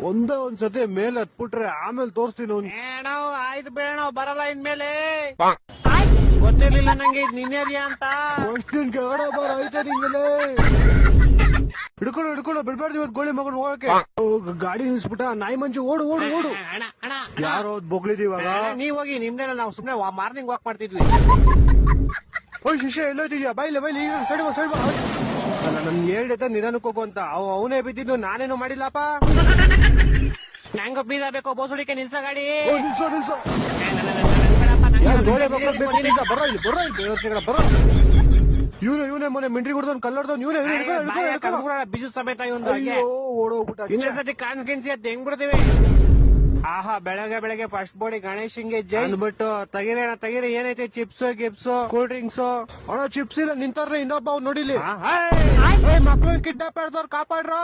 ಒಂದೇ ಒಂದ್ಸತಿ ಮೇಲೆ ಹತ್ಬಿಟ್ರೆ ಆಮೇಲೆ ತೋರಿಸ್ತೀನಿ ಅವ್ನು. ಏನೋ ಆಯ್ತು ಬೇಡೋ, ಬರಲ್ಲ ಇನ್ಮೇಲೆ. ಗೊತ್ತಿರ್ಲಿಲ್ಲ ನಂಗೆ ಇದು ನಿನ್ನೆರಿಯಾ ಅಂತ. ಐತೆ ನಿಂಗಲೇ. ಹಿಡ್ಕೊಂಡು ಬಿಡ್ಬಾರ್ದು ಇವತ್ತು ಗೋಳಿ ಮಗನ್ ಹೋಗಕ್ಕೆ. ಗಾಡಿ ನಿಲ್ಸ್ಬಿಟ್ಟ, ನಾಯಿ ಮಂಜು ಓಡು ಓಡು ಓಡು. ಅಣ್ಣ ಅಣ್ಣ ಯಾರೋ ಬೊಗ್ಳಿದೀವಾಗ. ನೀವ್ ಹೋಗಿ ನಿಮ್ನೆಲ್ಲ ನಾವು ಸುಮ್ನೆ ಮಾರ್ನಿಂಗ್ ವಾಕ್ ಮಾಡ್ತಿದ್ವಿ. ಓಯ್ ಶಿಷ್ಯ ಎಲ್ಲೋತಿದ್ಯಾ? ಬೈಲೆ ಈಗ ಸೈಡ್ ಬಾ. ನನ್ ಹೇಳ್ದೆ ನಿಧಾನಕ್ಕೆ ಹೋಗು ಅಂತ. ಅವನೇ ಬಿದ್ದಿದ್ದು, ನಾನೇನು ಮಾಡಿಲ್ಲಪ್ಪ. ನಂಗ ಬೀದ ಬೇಕೋ ಬೋಸುಡಿಕೆ, ನಿಲ್ಸ ಗಾಡಿ. ನಿಲ್ಸೋ ಇವನೇ ಮೊನ್ನೆ ಮಿಂಟ್ರಿ ಕುಡ್ದವ್ ಕಲ್ಲರ್ದವ್ ಇವನೇ. ಬಿಜು ಸಮೇತ ಓಡೋಗ್ಬಿಟ್ಟ. ಇನ್ನೊಂದ್ಸತಿ ಕಾನ್ಸ್ಕೆನ್ಸಿ ಅದ್ ಹೆಂಗ್ ಬಿಡ್ತೀವಿ. ಆಹಾ, ಬೆಳಗ್ಗೆ ಫಸ್ಟ್ ಬೋಡಿ ಗಣೇಶಂಗೆ ಜೈ ಅಂದ್ಬಿಟ್ಟು ತೆಗಿರಿ. ಏನೈತೆ ಚಿಪ್ಸ್ ಗಿಪ್ಸ್ ಕೂಲ್ ಡ್ರಿಂಕ್ಸ್. ಅಣ್ಣ ಚಿಪ್ಸ್ ಇಲ್ಲ, ನಿಂತಾರ್ರೆ ಇನ್ನೊಬ್ಬ ನೋಡಿಲಿ. ಮಕ್ಳು ಕಿಡ್ನಾಪ್ ಮಾಡ್ದವ್ರು ಕಾಪಾಡ್ರು.